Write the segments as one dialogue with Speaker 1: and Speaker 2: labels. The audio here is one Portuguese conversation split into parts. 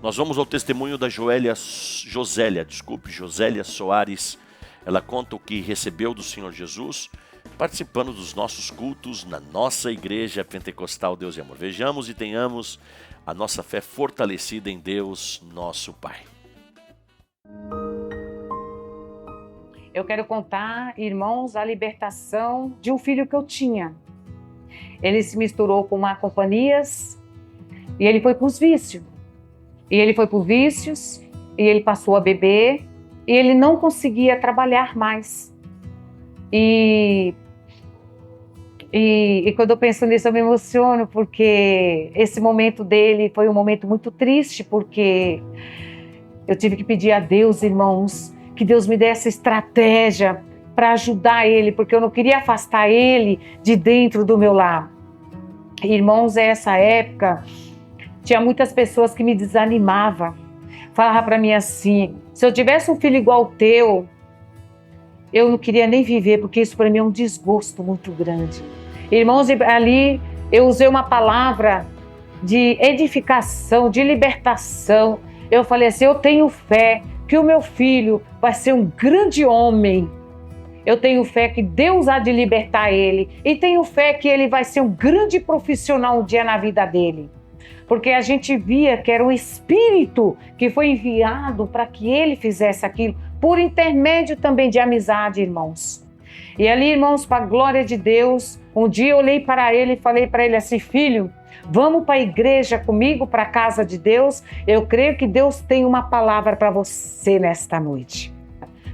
Speaker 1: Nós vamos ao testemunho da Josélia Soares. Ela conta o que recebeu do Senhor Jesus, participando dos nossos cultos na nossa igreja pentecostal Deus e Amor. Vejamos e tenhamos a nossa fé fortalecida em Deus, nosso Pai.
Speaker 2: Eu quero contar, irmãos, a libertação de um filho que eu tinha. Ele se misturou com má companhias e ele foi para os vícios. E ele foi para os vícios e ele passou a beber e ele não conseguia trabalhar mais. E quando eu penso nisso eu me emociono, porque esse momento dele foi um momento muito triste, porque eu tive que pedir a Deus, irmãos, que Deus me desse estratégia para ajudar ele, porque eu não queria afastar ele de dentro do meu lar. Irmãos, essa época tinha muitas pessoas que me desanimavam. Falavam para mim assim, se eu tivesse um filho igual ao teu, eu não queria nem viver, porque isso para mim é um desgosto muito grande. Irmãos, ali eu usei uma palavra de edificação, de libertação. Eu falei assim, eu tenho fé que o meu filho vai ser um grande homem. Eu tenho fé que Deus há de libertar ele. E tenho fé que ele vai ser um grande profissional um dia na vida dele. Porque a gente via que era um espírito que foi enviado para que ele fizesse aquilo, por intermédio também de amizade, irmãos. E ali, irmãos, para a glória de Deus, um dia eu olhei para ele e falei para ele assim, filho, vamos para a igreja comigo, para a casa de Deus? Eu creio que Deus tem uma palavra para você nesta noite.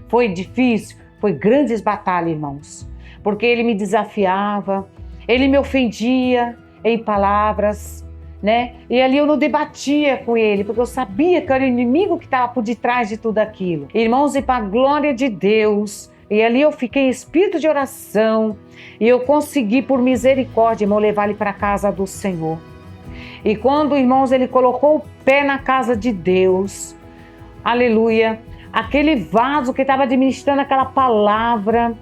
Speaker 2: Foi difícil, foi grandes batalhas, irmãos, porque ele me desafiava, ele me ofendia em palavras, né? E ali eu não debatia com ele, porque eu sabia que era o inimigo que estava por detrás de tudo aquilo. Irmãos, e para a glória de Deus, e ali eu fiquei em espírito de oração, e eu consegui, por misericórdia, irmão, levar ele para a casa do Senhor. E quando, irmãos, ele colocou o pé na casa de Deus, aleluia, aquele vaso que estava administrando aquela palavra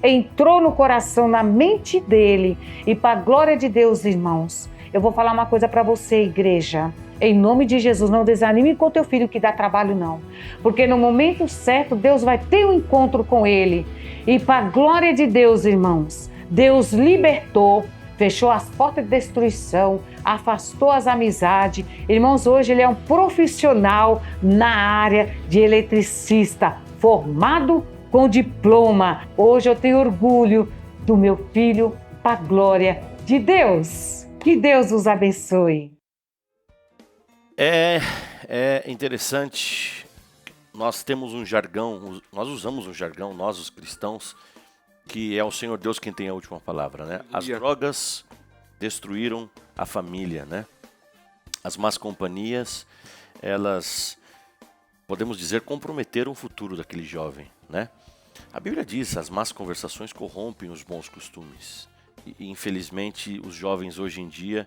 Speaker 2: entrou no coração, na mente dele. E para a glória de Deus, irmãos, eu vou falar uma coisa para você, igreja. Em nome de Jesus, não desanime com o teu filho que dá trabalho, não. Porque no momento certo, Deus vai ter um encontro com ele. E para a glória de Deus, irmãos, Deus libertou, fechou as portas de destruição, afastou as amizades. Irmãos, hoje ele é um profissional na área de eletricista, formado com diploma. Hoje eu tenho orgulho do meu filho, para a glória de Deus. Que Deus os abençoe.
Speaker 1: É interessante, nós temos um jargão, nós usamos um jargão, nós os cristãos, que é o Senhor Deus quem tem a última palavra, né? As drogas destruíram a família, né? As más companhias, elas, podemos dizer, comprometeram o futuro daquele jovem, né? A Bíblia diz, as más conversações corrompem os bons costumes. E infelizmente os jovens hoje em dia,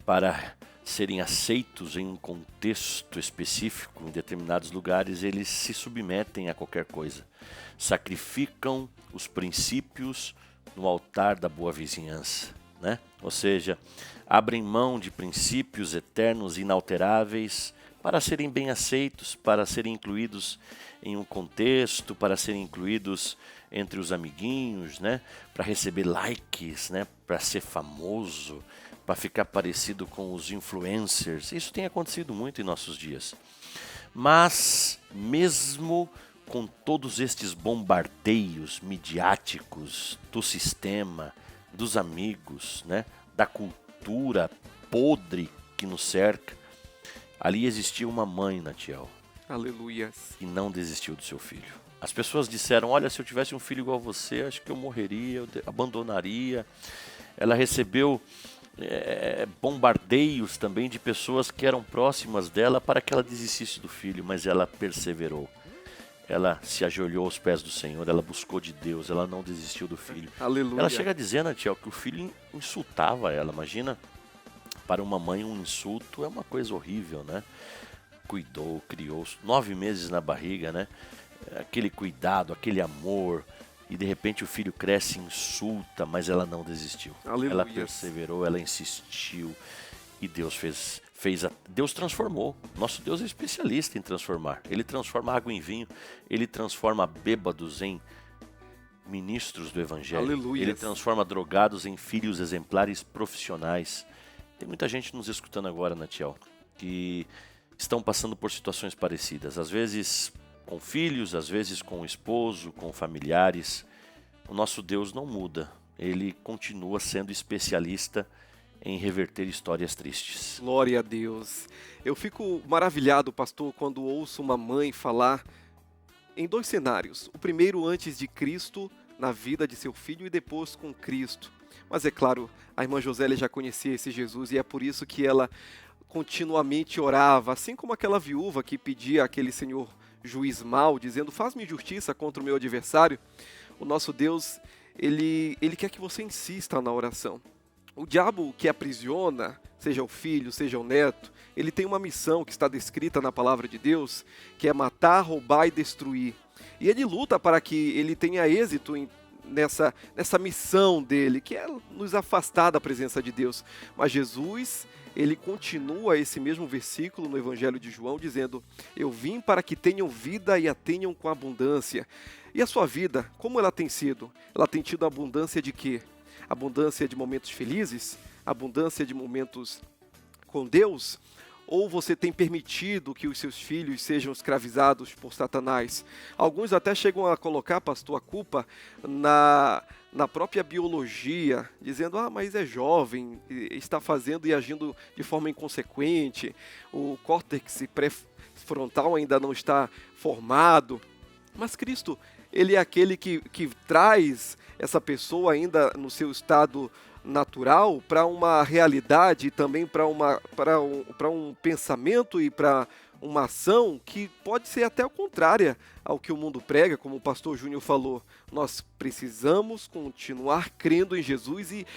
Speaker 1: para serem aceitos em um contexto específico, em determinados lugares, eles se submetem a qualquer coisa. Sacrificam os princípios no altar da boa vizinhança, né? Ou seja, abrem mão de princípios eternos, inalteráveis, para serem bem aceitos, para serem incluídos em um contexto, para serem incluídos entre os amiguinhos, né? Para receber likes, né? Para ser famoso, para ficar parecido com os influencers. Isso tem acontecido muito em nossos dias. Mas, mesmo com todos estes bombardeios midiáticos do sistema, dos amigos, né? Da cultura podre que nos cerca, ali existia uma mãe, Natiel.
Speaker 3: Aleluia.
Speaker 1: E não desistiu do seu filho. As pessoas disseram, olha, se eu tivesse um filho igual a você, acho que eu morreria, eu abandonaria. Ela recebeu bombardeios também de pessoas que eram próximas dela para que ela desistisse do filho, mas ela perseverou. Ela se ajoelhou aos pés do Senhor, ela buscou de Deus, ela não desistiu do filho.
Speaker 3: Aleluia.
Speaker 1: Ela chega a dizer, Natiel, que o filho insultava ela. Imagina, para uma mãe um insulto é uma coisa horrível, né? Cuidou, criou, 9 meses na barriga, né? Aquele cuidado, aquele amor, e de repente o filho cresce e insulta, mas ela não desistiu.
Speaker 3: Aleluia.
Speaker 1: Ela perseverou, ela insistiu, e Deus fez Deus transformou. Nosso Deus é especialista em transformar. Ele transforma água em vinho, ele transforma bêbados em ministros do Evangelho.
Speaker 3: Aleluia.
Speaker 1: Ele transforma drogados em filhos exemplares profissionais. Tem muita gente nos escutando agora, Natiel, que estão passando por situações parecidas. Às vezes com filhos, às vezes com o esposo, com familiares. O nosso Deus não muda. Ele continua sendo especialista em reverter histórias tristes.
Speaker 3: Glória a Deus. Eu fico maravilhado, pastor, quando ouço uma mãe falar em 2 cenários. O primeiro antes de Cristo, na vida de seu filho, e depois com Cristo. Mas é claro, a irmã Josélia já conhecia esse Jesus e é por isso que ela continuamente orava, assim como aquela viúva que pedia àquele senhor juiz mau, dizendo, faz-me justiça contra o meu adversário. O nosso Deus, ele quer que você insista na oração. O diabo que aprisiona, seja o filho, seja o neto, ele tem uma missão que está descrita na palavra de Deus, que é matar, roubar e destruir. E ele luta para que ele tenha êxito nessa missão dele, que é nos afastar da presença de Deus. Mas Jesus, ele continua esse mesmo versículo no Evangelho de João, dizendo, eu vim para que tenham vida e a tenham com abundância. E a sua vida, como ela tem sido? Ela tem tido abundância de quê? Abundância de momentos felizes? Abundância de momentos com Deus? Ou você tem permitido que os seus filhos sejam escravizados por Satanás? Alguns até chegam a colocar, pastor, a culpa na própria biologia, dizendo, mas é jovem, está fazendo e agindo de forma inconsequente, o córtex pré-frontal ainda não está formado. Mas Cristo, ele é aquele que traz essa pessoa ainda no seu estado natural para uma realidade e também para um pensamento e para uma ação que pode ser até contrária ao que o mundo prega, como o pastor Júnior falou. Nós precisamos continuar crendo em Jesus e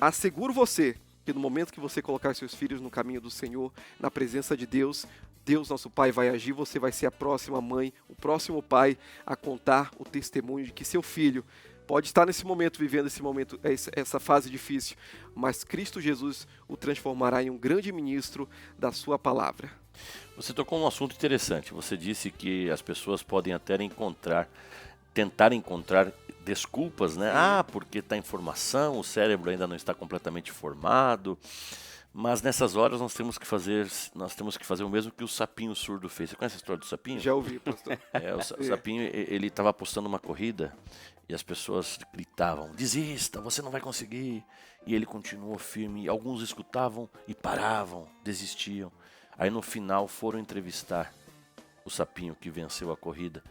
Speaker 3: asseguro você que no momento que você colocar seus filhos no caminho do Senhor, na presença de Deus, Deus, nosso Pai, vai agir, você vai ser a próxima mãe, o próximo pai a contar o testemunho de que seu filho pode estar nesse momento, vivendo esse momento, essa fase difícil, mas Cristo Jesus o transformará em um grande ministro da sua palavra.
Speaker 1: Você tocou num assunto interessante. Você disse que as pessoas podem até tentar encontrar desculpas, né? Porque está em formação, o cérebro ainda não está completamente formado. Mas nessas horas nós temos que fazer o mesmo que o sapinho surdo fez. Você conhece a história do sapinho?
Speaker 3: Já ouvi, pastor.
Speaker 1: O sapinho, ele estava apostando uma corrida e as pessoas gritavam, desista, você não vai conseguir. E ele continuou firme. E alguns escutavam e paravam, desistiam. Aí no final foram entrevistar o sapinho que venceu a corrida.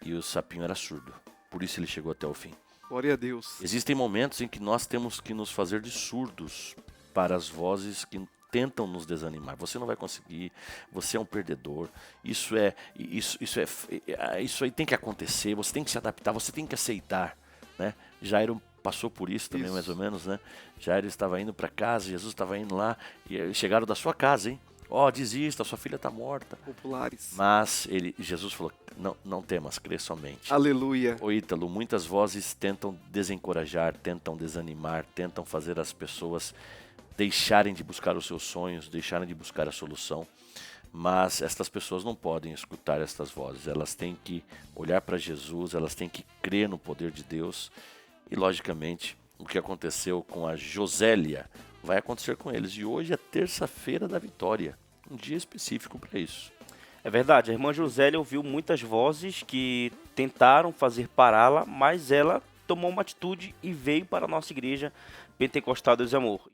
Speaker 1: E o sapinho era surdo. Por isso ele chegou até o fim.
Speaker 3: Glória a Deus.
Speaker 1: Existem momentos em que nós temos que nos fazer de surdos para as vozes que tentam nos desanimar. Você não vai conseguir, você é um perdedor, isso aí tem que acontecer, você tem que se adaptar, você tem que aceitar, né? Jairo passou por isso também, mais ou menos, né? Jairo estava indo para casa, Jesus estava indo lá, e chegaram da sua casa, hein? Desista, sua filha está morta.
Speaker 3: Populares.
Speaker 1: Mas Jesus falou, não temas, crê somente.
Speaker 3: Aleluia.
Speaker 1: Ítalo, muitas vozes tentam desencorajar, tentam desanimar, tentam fazer as pessoas deixarem de buscar os seus sonhos, deixarem de buscar a solução, mas estas pessoas não podem escutar estas vozes, elas têm que olhar para Jesus, elas têm que crer no poder de Deus e, logicamente, o que aconteceu com a Josélia vai acontecer com eles. E hoje é terça-feira da vitória, um dia específico para isso.
Speaker 4: É verdade, a irmã Josélia ouviu muitas vozes que tentaram fazer pará-la, mas ela tomou uma atitude e veio para a nossa igreja Pentecostal Deus e Amor.